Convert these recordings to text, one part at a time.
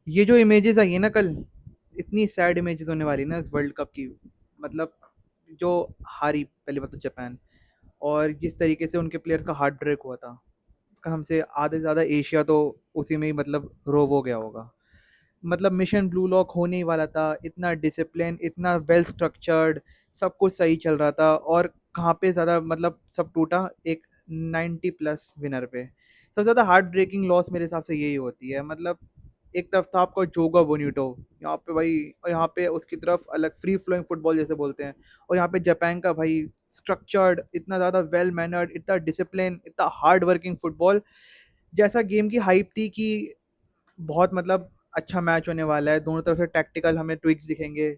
ये जो इमेजेस आई है ना कल, इतनी सैड इमेजेस होने वाली ना इस वर्ल्ड कप की। मतलब जो हारी पहली बात तो जापान, और जिस तरीके से उनके प्लेयर्स का हार्ट ब्रेक हुआ था, हमसे आधे से ज़्यादा एशिया तो उसी में ही मतलब रोव हो गया होगा। मतलब मिशन ब्लू लॉक होने ही वाला था, इतना डिसिप्लिन, इतना वेल स्ट्रक्चर्ड, सब कुछ सही चल रहा था, और कहाँ पे ज़्यादा मतलब सब टूटा एक 90 प्लस विनर पे। सबसे ज़्यादा हार्ट ब्रेकिंग लॉस मेरे हिसाब से यही होती है। मतलब एक तरफ था आपका जोगा बोनीटो, यहाँ पे भाई, और यहाँ पे उसकी तरफ अलग फ्री फ्लोइंग फुटबॉल जैसे बोलते हैं, और यहाँ पे जापान का भाई स्ट्रक्चर्ड, इतना ज़्यादा वेल मैनर्ड, इतना डिसिप्लिन, इतना हार्ड वर्किंग फुटबॉल। जैसा गेम की हाइप थी कि बहुत मतलब अच्छा मैच होने वाला है, दोनों तरफ से टैक्टिकल हमें ट्विक्स दिखेंगे,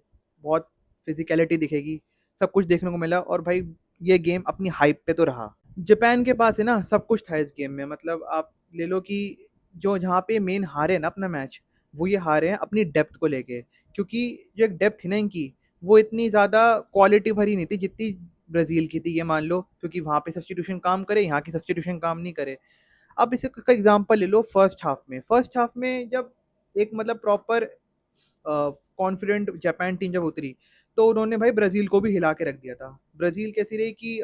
बहुत फिजिकलिटी दिखेगी, सब कुछ देखने को मिला, और भाई ये गेम अपनी हाइप पे तो रहा। जापान के पास है ना सब कुछ था इस गेम में। मतलब आप ले लो कि जो जहाँ पे मेन हारे ना अपना मैच, वो ये हारे हैं अपनी डेप्थ को लेके। क्योंकि जो एक डेप्थ थी ना इनकी, वो इतनी ज़्यादा क्वालिटी भरी नहीं थी जितनी ब्राज़ील की थी, ये मान लो, क्योंकि वहाँ पे सब्स्टिट्यूशन काम करे, यहाँ की सब्स्टिट्यूशन काम नहीं करे। अब इसे का एग्जांपल ले लो फर्स्ट हाफ में जब एक मतलब प्रॉपर कॉन्फिडेंट जापान टीम जब उतरी, तो उन्होंने भाई ब्राजील को भी हिला के रख दिया था। ब्राजील कैसी रही कि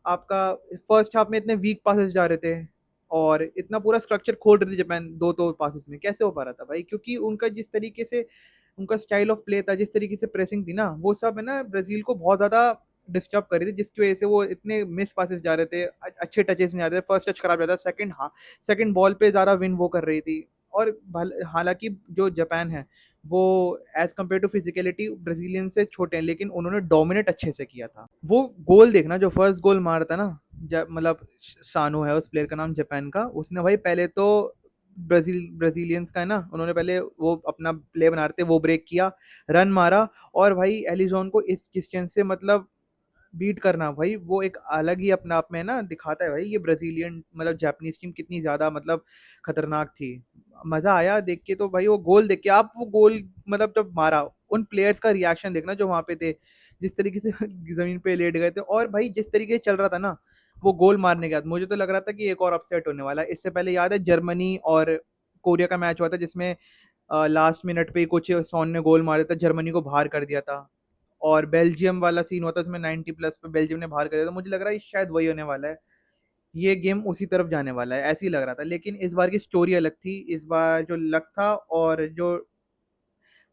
आपका फर्स्ट हाफ में इतने वीक पासेस जा रहे थे, और इतना पूरा स्ट्रक्चर खोल रही थी जापान दो दो पासेस में। कैसे हो पा रहा था भाई? क्योंकि उनका जिस तरीके से उनका स्टाइल ऑफ प्ले था, जिस तरीके से प्रेसिंग थी ना, वो सब है ना ब्राजील को बहुत ज़्यादा डिस्टर्ब कर रही थी, जिसकी वजह से वो इतने मिस पासेस जा रहे थे, अच्छे टचेस नहीं आ रहे थे, फर्स्ट टच खराब जाता था, सेकंड, हाँ, सेकंड बॉल पे ज़्यादा विन वो कर रही थी। और हालांकि जो जापान है वो as compared to physicality Brazilian से छोटे हैं, लेकिन उन्होंने डोमिनेट अच्छे से किया था। वो गोल देखना जो फर्स्ट गोल मारा था ना, मतलब सानो है उस प्लेयर का नाम जापान का, उसने भाई पहले तो ब्राजीलियंस का है ना, उन्होंने पहले वो अपना प्ले बना रहे थे, वो ब्रेक किया, रन मारा, और भाई एलिजोन को इस डिस्टेंस से मतलब बीट करना, भाई वो एक अलग ही अपने आप में ना दिखाता है भाई ये ब्राजीलियन मतलब जापानीज टीम कितनी ज्यादा मतलब खतरनाक थी। मजा आया देख के। तो भाई वो गोल देख के, आप वो गोल मतलब जब मारा, उन प्लेयर्स का रिएक्शन देखना जो वहां पे थे, जिस तरीके से जमीन पे लेट गए थे, और भाई जिस तरीके से चल रहा था ना वो गोल मारने के बाद, मुझे तो लग रहा था कि एक और अपसेट होने वाला है। इससे पहले याद है जर्मनी और कोरिया का मैच हुआ था, जिसमें लास्ट मिनट पे ही कुछ सोन ने गोल मारा था, जर्मनी को बाहर कर दिया था। और बेल्जियम वाला सीन होता है उसमें 90 प्लस पे बेल्जियम ने बाहर कर दिया था। मुझे लग रहा है शायद वही होने वाला है, ये गेम उसी तरफ जाने वाला है, ऐसे ही लग रहा था। लेकिन इस बार की स्टोरी अलग थी, इस बार जो लक था और जो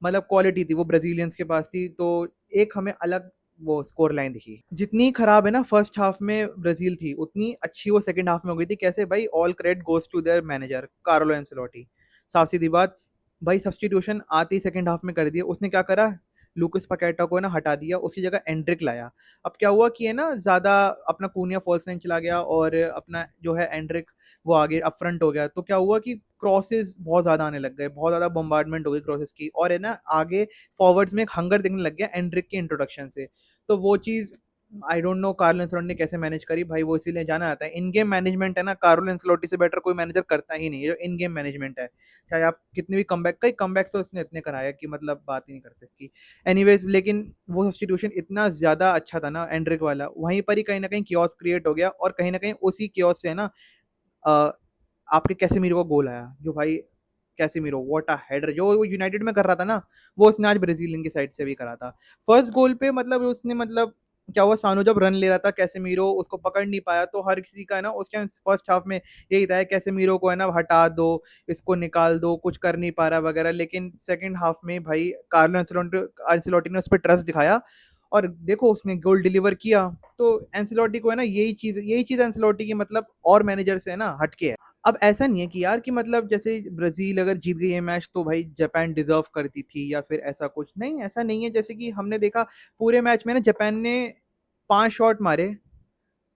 मतलब क्वालिटी थी वो ब्राजीलियंस के पास थी। तो एक हमें अलग वो स्कोर लाइन दिखी। जितनी खराब है ना फर्स्ट हाफ में ब्राजील थी, उतनी अच्छी वो सेकंड हाफ में हो गई थी। कैसे भाई? All credit goes to their manager Carlo Ancelotti. साफ सीधी बात, भाई सब्स्टिट्यूशन आते ही सेकंड हाफ में कर दिया। उसने क्या करा, लूकस पकेटा को ना हटा दिया, उसकी जगह एंड्रिक लाया। अब क्या हुआ कि है ना ज्यादा अपना कूनिया फॉल्स नाइन चला गया, और अपना जो है एंड्रिक वो आगे अप फ्रंट हो गया। तो क्या हुआ कि क्रॉसेस बहुत ज्यादा आने लग गए, बहुत ज्यादा बम्बार्डमेंट हो गई क्रॉसेस की, और है ना आगे फॉरवर्ड्स में एक हंगर दिखने लग गया एंड्रिक के इंट्रोडक्शन से। तो वो चीज I don't know Carlo Ancelotti ने कैसे मैनेज करी भाई, वो इसीलिए जाना आता है। इन गेम मैनेजमेंट है ना, कार्लो एंसलोटी से बेटर कोई मैनेजर करता ही नहीं है, जो इन गेम मैनेजमेंट है। चाहे आप कितने भी कमबैक, कई कमबैक्स तो उसने इतने कराया कि मतलब बात ही नहीं करते इसकी। एनीवेज, लेकिन वो सब्स्टिट्यूशन इतना ज्यादा अच्छा था ना एंड्रिक वाला, वहीं पर ही कहीं ना कहीं कियोस क्रिएट हो गया, और कहीं ना कहीं उसी कियोस से है ना आपके कैसेमीरो को गोल आया। जो भाई कैसेमीरो, व्हाट अ हेडर, जो वो यूनाइटेड में कर रहा था ना, वो उसने आज ब्राजीलियन की साइड से भी करा था। फर्स्ट गोल पे मतलब उसने मतलब क्या हुआ, सानो जब रन ले रहा था, कैसेमीरो उसको पकड़ नहीं पाया, तो हर किसी का है ना उस टाइम फर्स्ट हाफ में यही था, कैसेमीरो को है ना हटा दो, इसको निकाल दो, कुछ कर नहीं पा रहा वगैरह। लेकिन सेकंड हाफ में भाई कार्लो एंसेलोटी ने उस पर ट्रस्ट दिखाया, और देखो उसने गोल डिलीवर किया। तो एंसेलोटी को है ना यही चीज एंसेलोटी की मतलब और मैनेजर से है ना हटके है। अब ऐसा नहीं है कि यार कि मतलब जैसे ब्राजील अगर जीत गई है मैच तो भाई जापान डिजर्व करती थी, या फिर ऐसा कुछ नहीं, ऐसा नहीं है। जैसे कि हमने देखा पूरे मैच में ना जापान ने 5 शॉट मारे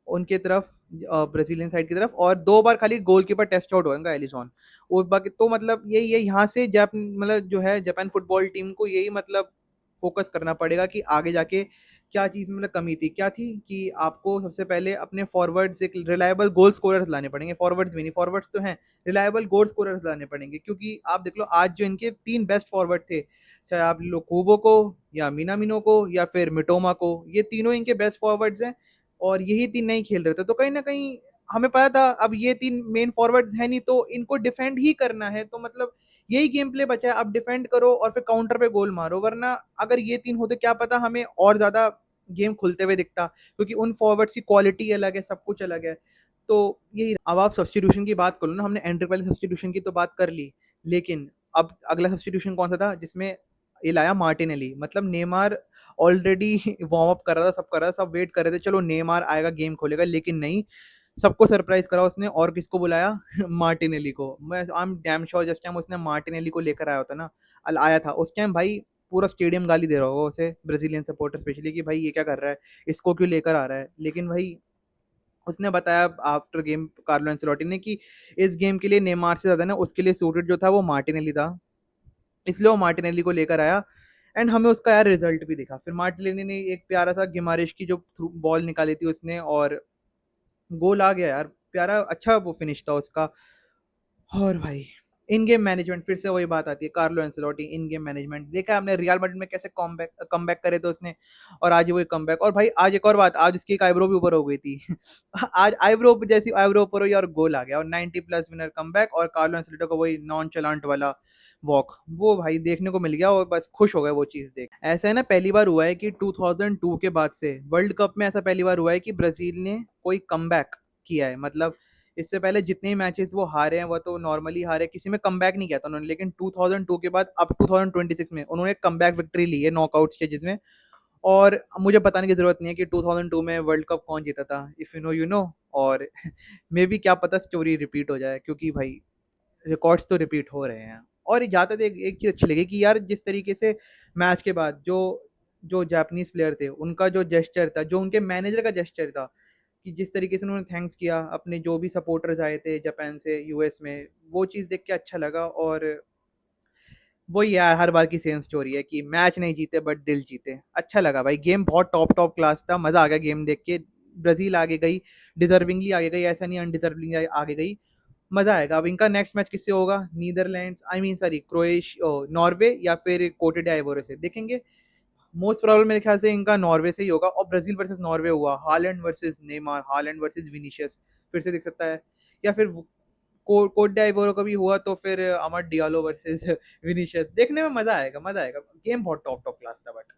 उनके तरफ, ब्राजीलियन साइड की तरफ, और 2 बार खाली गोलकीपर टेस्ट आउट हुआ उनका एलिसन। और बाकी तो मतलब यही है, यहाँ से जैप मतलब जो है जापान फुटबॉल टीम को यही मतलब फोकस करना पड़ेगा कि आगे जाके क्या चीज़ मतलब कमी थी, क्या थी कि आपको सबसे पहले अपने फॉरवर्ड्स एक रिलायबल गोल स्कोरर्स लाने पड़ेंगे। फॉरवर्ड्स भी नहीं, फॉरवर्ड्स तो हैं, रिलायबल गोल स्कोरर्स लाने पड़ेंगे। क्योंकि आप देख लो आज जो इनके 3 बेस्ट फॉरवर्ड थे, चाहे आप लो कोबो को, या मिनामिनो को, या फिर मिटोमा को, ये तीनों इनके बेस्ट फॉरवर्ड्स हैं, और यही 3 नहीं खेल रहे थे। तो कहीं ना कहीं हमें पता था अब ये 3 मेन फॉरवर्ड्स हैं नहीं, तो इनको डिफेंड ही करना है। तो मतलब यही गेम प्ले बचा है, अब डिफेंड करो और फिर काउंटर पे गोल मारो, वरना अगर ये 3 होते क्या पता हमें और ज़्यादा गेम खुलते हुए दिखता, क्योंकि उन फॉरवर्ड्स की क्वालिटी अलग है, सब कुछ अलग है। तो यही, अब आप सब्स्टिट्यूशन की बात करो ना, हमने एंट्री वाले सब्स्टिट्यूशन की तो बात कर ली, लेकिन अब अगला सब्स्टिट्यूशन कौन सा था जिसमें ये लाया मार्टिनेली। मतलब नेमार ऑलरेडी वार्म अप कर रहा था, सब कर रहा था, सब वेट कर रहे थे चलो नेमार आएगा गेम खोलेगा, लेकिन नहीं, सबको सरप्राइज करा उसने, और किसको बुलाया मार्टिनेली को। मैं आई एम डैम श्योर जिस टाइम उसने मार्टिनेली को लेकर आया होता ना, आया था उस टाइम भाई पूरा स्टेडियम गाली दे रहा होगा उसे, ब्राजीलियन सपोर्टर स्पेशली, कि भाई ये क्या कर रहा है, इसको क्यों लेकर आ रहा है। लेकिन भाई उसने बताया आफ्टर गेम कार्लो एंसेलोटी ने कि इस गेम के लिए नेमार से ज्यादा ना उसके लिए सूटेड जो था वो मार्टिनेली था, इसलिए वो मार्टिनेली को लेकर आया। एंड हमें उसका यार रिजल्ट भी दिखा, फिर मार्टिनेली ने एक प्यारा सा गिमारिश की जो बॉल निकाली थी उसने, और गोल आ गया यार, प्यारा अच्छा वो फिनिश था उसका। और भाई इन गेम मैनेजमेंट, फिर से वही बात आती है, कार्लो एंसेलोटी इन गेम मैनेजमेंट देखा हमने रियल मैड्रिड में कैसे कम बैक करे थे उसने, और आज वही कम बैक। और भाई आज एक और बात, आज उसकी एक आईब्रो भी ऊपर हो गई थी आज आईब्रो जैसी आईब्रो ऊपर हुई और गोल आ गया, और 90+ विनर कम बैक, और कार्लो एंसेलोटी को वही नॉन चलांट वाला वॉक, वो भाई देखने को मिल गया, और बस खुश हो गए वो चीज़ देख। ऐसा है ना, पहली बार हुआ है कि 2002 के बाद से वर्ल्ड कप में ऐसा पहली बार हुआ है कि ब्राजील ने कोई कम किया है। मतलब इससे पहले जितने मैचेस वो हारे हैं वो तो नॉर्मली हारे, किसी में कमबैक नहीं किया था उन्होंने, लेकिन 2002 के बाद अब 2026 में उन्होंने कमबैक विक्ट्री ली है नॉकआउट स्टेजेस में। और मुझे बताने की जरूरत नहीं है कि 2002 में वर्ल्ड कप कौन जीता था, if you know you know. और मे बी क्या पता स्टोरी रिपीट हो जाए, क्योंकि भाई रिकॉर्ड्स तो रिपीट हो रहे हैं। और ज़्यादा एक चीज़ अच्छी लगी कि यार जिस तरीके से मैच के बाद जो जो जापानीज प्लेयर थे उनका जो जेस्चर था, जो उनके मैनेजर का जेस्चर था, कि जिस तरीके से उन्होंने थैंक्स किया अपने जो भी सपोर्टर्स आए थे जापान से यूएस में, वो चीज़ देख के अच्छा लगा। और वही यार हर बार की सेम स्टोरी है कि मैच नहीं जीते बट दिल जीते। अच्छा लगा भाई, गेम बहुत टॉप टॉप क्लास था, मज़ा आ गया गेम देख के। ब्राज़ील आगे गई, डिजर्विंगली आगे गई, ऐसा नहीं अनडिजर्विंगली आगे गई। मज़ा आएगा। अब इनका नेक्स्ट मैच किससे होगा, Netherlands I mean sorry Norway या फिर कोटे डाइवोरे से देखेंगे। मोस्ट प्रोबेबल मेरे ख्याल से इनका नॉर्वे से ही होगा, और ब्राजील वर्सेस नॉर्वे हुआ, Holland versus Neymar, Holland versus Vinicius फिर से दिख सकता है। या फिर कोट डाइवोरो का भी हुआ तो फिर अमर डियालो वर्सेस विनीशियस, देखने में मजा आएगा, मजा आएगा। गेम बहुत टॉप टॉप क्लास था बट